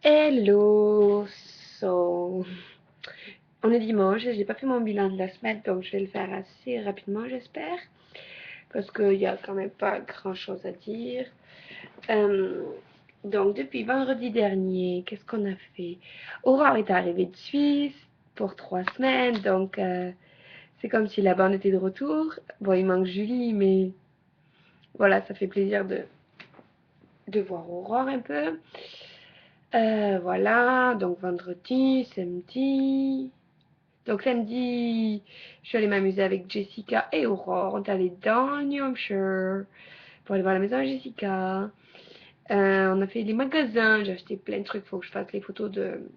Hello, so... On est dimanche et j'ai pas fait mon bilan de la semaine, donc je vais le faire assez rapidement, j'espère, parce qu'il y a quand même pas grand chose à dire. Euh, donc, depuis vendredi dernier, qu'est-ce qu'on a fait? Aurore est arrivée de Suisse pour 3 semaines, donc c'est comme si la bande était de retour. Bon, il manque Julie, mais voilà, ça fait plaisir de voir Aurore un peu. Voilà, donc vendredi, samedi. Donc samedi, je suis allée m'amuser avec Jessica et Aurore. On est allé dans le New Hampshire pour aller voir la maison de Jessica. On a fait les magasins, j'ai acheté plein de trucs. Faut que je fasse les photos de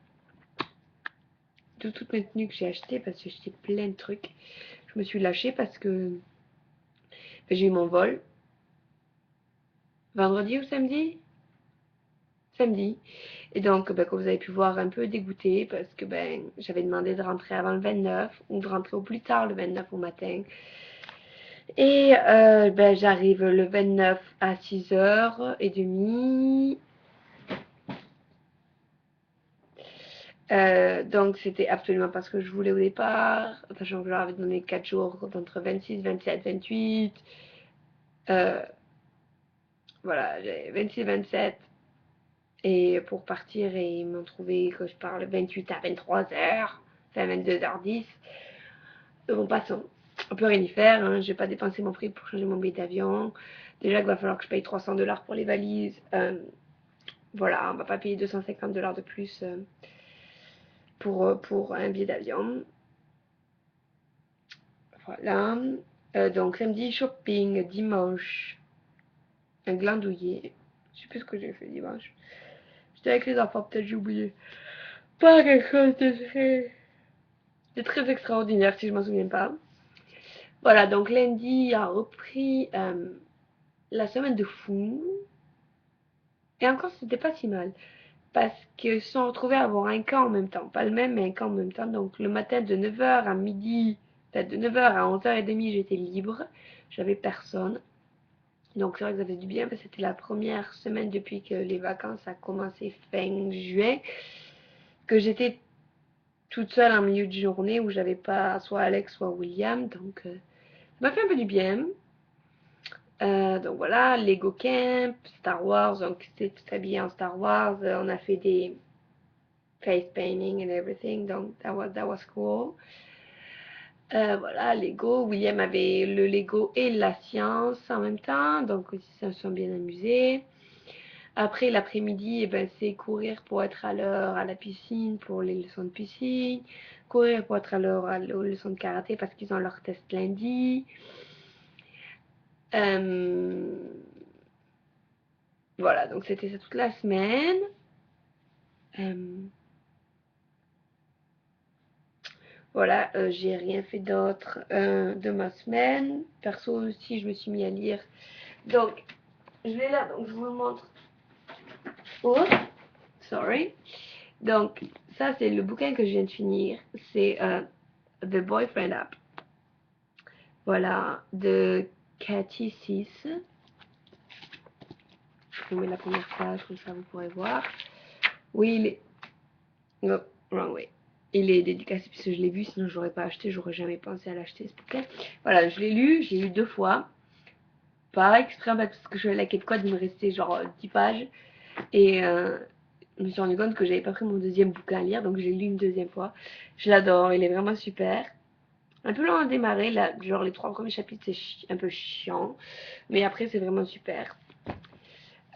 toutes mes tenues que j'ai achetées parce que j'ai acheté plein de trucs. Je me suis lâchée parce que j'ai eu mon vol vendredi ou samedi. Samedi. Et donc, comme vous avez pu voir, un peu dégoûtée parce que j'avais demandé de rentrer avant le 29 ou de rentrer au plus tard le 29 au matin. Et j'arrive le 29 à 6h30. Donc c'était absolument pas ce que je voulais au départ, sachant que je leur avais donné 4 jours d'entre 26, 27, 28. Euh, voilà, j'ai 26, 27. Et pour partir, et ils m'ont trouvé que je parle 28 à 23h, enfin 22h10. Bon, passons. On peut rien y faire, hein. Je vais pas dépenser mon prix pour changer mon billet d'avion. Déjà qu'il va falloir que je paye 300 $ pour les valises. Voilà, on va pas payer 250 $ de plus pour un billet d'avion. Voilà. Donc samedi, shopping. Dimanche, un glandouiller. Je sais plus ce que j'ai fait dimanche. J'étais avec les enfants, peut-être j'ai oublié. Pas quelque chose de très extraordinaire si je m'en souviens pas. Voilà, donc lundi a repris la semaine de fou. Et encore, c'était pas si mal. Parce qu'ils se sont retrouvés à avoir un camp en même temps. Pas le même, mais un camp en même temps. Donc le matin de 9h à midi, peut-être de 9h à 11h30, j'étais libre. J'avais personne. Donc c'est vrai que ça fait du bien parce que c'était la première semaine depuis que les vacances a commencé fin juin. Que j'étais toute seule en milieu de journée où j'avais pas soit Alex, soit William. Donc ça m'a fait un peu du bien. Donc voilà, Lego Camp, Star Wars, donc c'était tout habillé en Star Wars. On a fait des face painting and everything, donc that was cool. Voilà, Lego. William avait le Lego et la science en même temps, donc aussi ça se sont bien amusés. Après l'après-midi, c'est courir pour être à l'heure à la piscine pour les leçons de piscine, courir pour être à l'heure aux leçons de karaté parce qu'ils ont leur test lundi. Euh, voilà, donc c'était ça toute la semaine. Voilà, j'ai rien fait d'autre de ma semaine. Perso aussi, je me suis mis à lire. Donc, je l'ai là, donc je vous le montre. Oh, sorry. Donc, ça, c'est le bouquin que je viens de finir. C'est The Boyfriend App. Voilà, de Cathy Sis. Je vous mets la première page, comme ça vous pourrez voir. Oui, il est... No, wrong way. Il est dédicacé puisque je l'ai vu, sinon je l'aurais pas acheté, j'aurais jamais pensé à l'acheter ce bouquin. Voilà, je l'ai lu, j'ai lu 2 fois. Pas extrême parce que je la quête code, il me restait genre 10 pages. Et je me suis rendu compte que j'avais pas pris mon deuxième bouquin à lire, donc j'ai lu une deuxième fois. Je l'adore, il est vraiment super. Un peu long à démarrer, là, genre les 3 premiers chapitres c'est un peu chiant, mais après c'est vraiment super.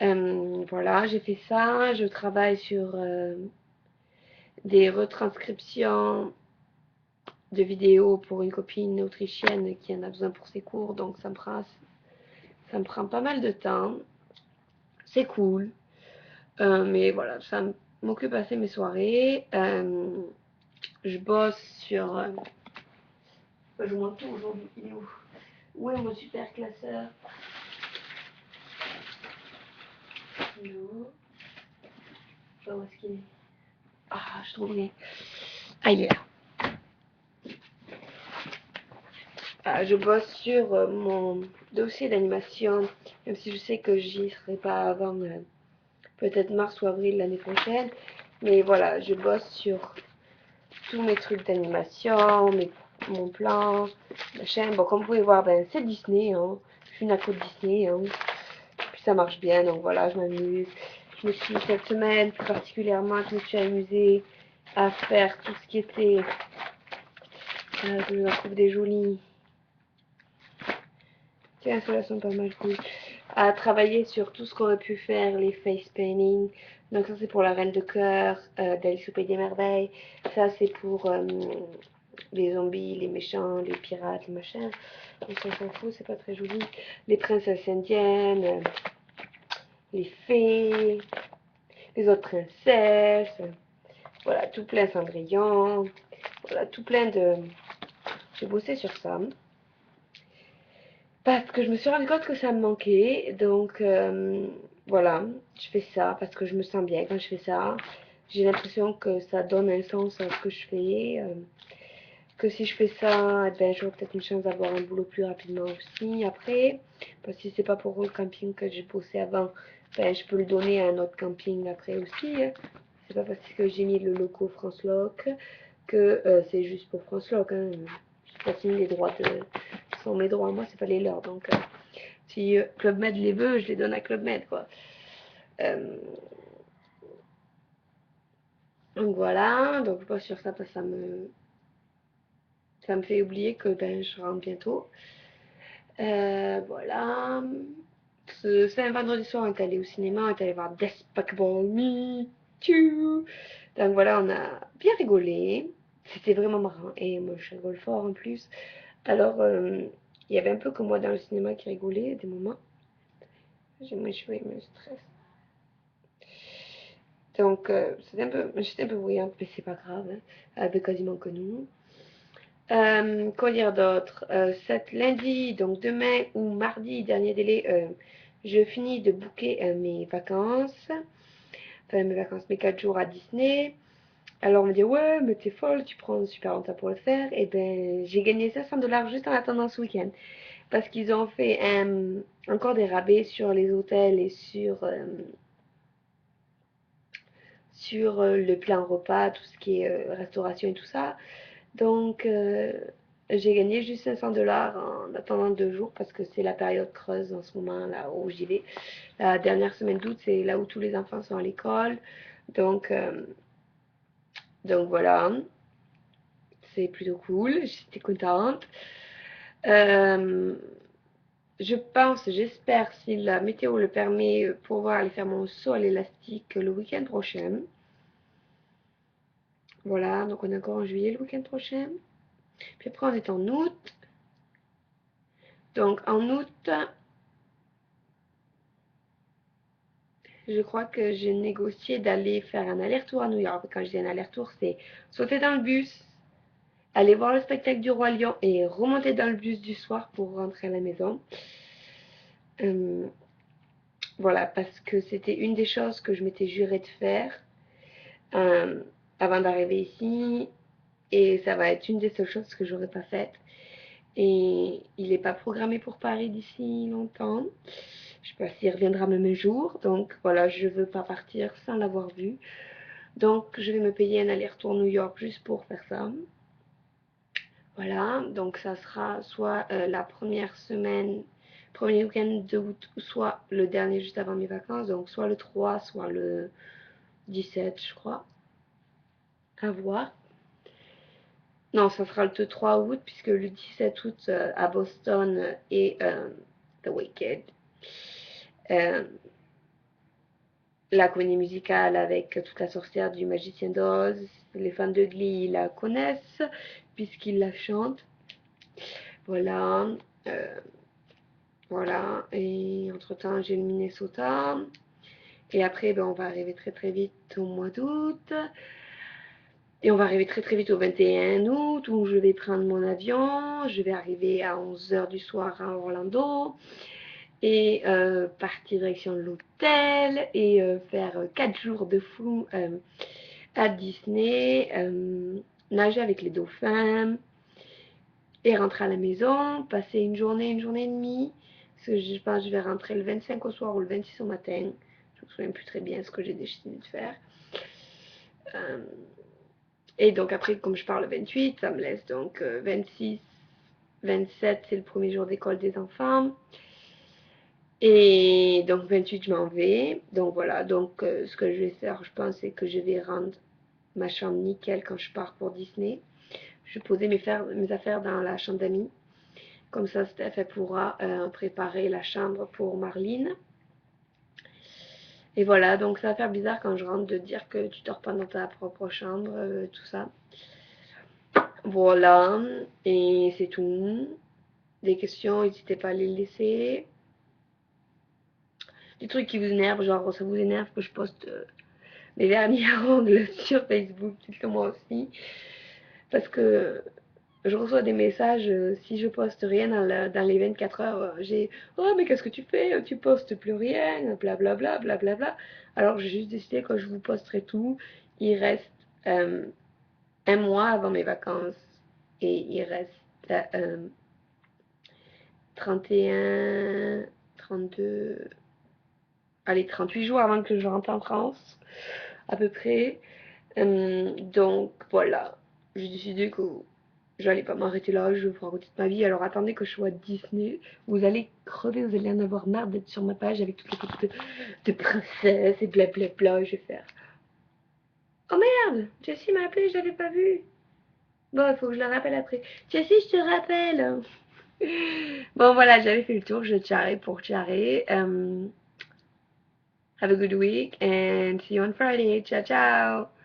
Voilà, j'ai fait ça, je travaille sur des retranscriptions de vidéos pour une copine autrichienne qui en a besoin pour ses cours, donc ça me prend pas mal de temps. C'est cool. Mais voilà, ça m'occupe assez mes soirées. Je bosse sur... je vous montre tout aujourd'hui. Il est où? Où est mon super classeur? Non. Je sais pas où est-ce qu'il est. Ah, je trouve rien. Ah, il est là. Je bosse sur mon dossier d'animation, même si je sais que j'y serai pas avant peut-être mars ou avril l'année prochaine. Mais voilà, je bosse sur tous mes trucs d'animation, mon plan, machin. Bon, comme vous pouvez voir, ben, c'est Disney, hein. Je suis une accro de Disney, hein. Puis ça marche bien, donc voilà, je m'amuse. Cette semaine, plus particulièrement, je me suis amusée à faire tout ce qui était, que je trouve des jolis. Tiens, ceux-là sont pas mal cool. À travailler sur tout ce qu'on aurait pu faire, les face painting. Donc ça c'est pour la Reine de Cœur, d'Alice au Pays des Merveilles. Ça c'est pour les zombies, les méchants, les pirates, les machins. On s'en fout, c'est pas très joli. Les princesses indiennes, les fées, les autres princesses. Voilà, tout plein Cendrillon. Voilà, tout plein de... J'ai bossé sur ça. Parce que je me suis rendu compte que ça me manquait. Donc voilà, je fais ça parce que je me sens bien quand je fais ça. J'ai l'impression que ça donne un sens à ce que je fais. Que si je fais ça, eh ben, j'aurai peut-être une chance d'avoir un boulot plus rapidement aussi après. Parce que si c'est pas pour le camping que j'ai bossé avant, ben, je peux le donner à un autre camping après aussi. Hein. C'est pas parce que j'ai mis le logo France Loc que c'est juste pour France Loc. Hein. Je pas signé les droits de... Ce sont mes droits, moi, c'est pas les leurs. Donc, si Club Med les veut, je les donne à Club Med, quoi. Donc voilà, donc pas sur ça parce que ça me fait oublier que ben, je rentre bientôt. Voilà. C'est un vendredi soir, on est allé au cinéma, on est allé voir Despicable Me 2. Donc voilà, on a bien rigolé. C'était vraiment marrant. Et moi, je rigole fort en plus. Alors, il y avait un peu que moi dans le cinéma qui rigolait des moments. J'ai mes cheveux, ils me stressent. Donc, j'étais un peu bruyante, mais c'est pas grave. Hein. Avec quasiment que nous. Quoi dire d'autre? Cet lundi, donc demain ou mardi, dernier délai, je finis de booker mes vacances. Enfin, mes 4 jours à Disney. Alors on me dit, ouais, mais t'es folle, tu prends super longtemps pour le faire. Et ben, j'ai gagné 500 $ juste en attendant ce week-end. Parce qu'ils ont fait encore des rabais sur les hôtels et sur le plein repas, tout ce qui est restauration et tout ça. Donc, j'ai gagné juste 500 $ en attendant 2 jours parce que c'est la période creuse en ce moment là où j'y vais. La dernière semaine d'août, c'est là où tous les enfants sont à l'école. Donc, donc voilà, c'est plutôt cool. J'étais contente. Euh, je pense, j'espère, si la météo le permet, pouvoir aller faire mon saut à l'élastique le week-end prochain. Voilà, donc on est encore en juillet le week-end prochain. Puis après, on est en août. Donc en août, je crois que j'ai négocié d'aller faire un aller-retour à New York. Quand je dis un aller-retour, c'est sauter dans le bus, aller voir le spectacle du Roi Lion et remonter dans le bus du soir pour rentrer à la maison. Voilà, parce que c'était une des choses que je m'étais juré de faire euh, avant d'arriver ici. Et ça va être une des seules choses que j'aurais pas faites. Et il n'est pas programmé pour Paris d'ici longtemps. Je ne sais pas s'il reviendra même un jour. Donc voilà, je ne veux pas partir sans l'avoir vu. Donc je vais me payer un aller-retour New York juste pour faire ça. Voilà, donc ça sera soit la première semaine, premier week-end de août, soit le dernier juste avant mes vacances. Donc soit le 3, soit le 17, je crois. À voir. Non, ça sera le 3 août, puisque le 17 août à Boston et The Wicked. Euh, la comédie musicale avec toute la sorcière du Magicien d'Oz. Les fans de Glee la connaissent, puisqu'ils la chantent. Voilà. Euh, voilà. Et entre-temps, j'ai le Minnesota. Et après, ben, on va arriver très très vite au mois d'août. Et on va arriver très très vite au 21 août où je vais prendre mon avion. Je vais arriver à 11 h du soir à Orlando et partir direction de l'hôtel et faire 4 jours de fou à Disney, nager avec les dauphins et rentrer à la maison, passer une journée et demie. Parce que je pense que je vais rentrer le 25 au soir ou le 26 au matin. Je me souviens plus très bien ce que j'ai décidé de faire. Et donc après, comme je pars le 28, ça me laisse donc 26, 27, c'est le premier jour d'école des enfants. Et donc 28, je m'en vais. Donc voilà, donc ce que je vais faire, je pense, c'est que je vais rendre ma chambre nickel quand je pars pour Disney. Je vais poser mes affaires dans la chambre d'amis. Comme ça, Steph, elle pourra préparer la chambre pour Marlene. Et voilà, donc ça va faire bizarre quand je rentre de dire que tu dors pas dans ta propre chambre, tout ça. Voilà, et c'est tout. Des questions, n'hésitez pas à les laisser. Des trucs qui vous énervent, genre ça vous énerve que je poste mes derniers ongles sur Facebook, dites-le moi aussi. Parce que je reçois des messages, si je poste rien dans les 24 heures, j'ai oh mais qu'est-ce que tu fais? Tu postes plus rien, blablabla, blablabla. Alors j'ai juste décidé que je vous posterai tout. Il reste un mois avant mes vacances et il reste euh, 31, 32, allez 38 jours avant que je rentre en France, à peu près. Donc voilà, j'ai décidé que j'allais pas m'arrêter là, je vais vous raconter toute ma vie. Alors attendez que je sois à Disney. Vous allez crever, vous allez en avoir marre d'être sur ma page avec toutes les photos de princesses et blablabla. Je vais faire. Oh merde, Jessie m'a appelé, je l'avais pas vu. Bon, il faut que je la rappelle après. Jessie, je te rappelle. Bon voilà, j'avais fait le tour, je tirais pour tirer. Have a good week and see you on Friday. Ciao ciao.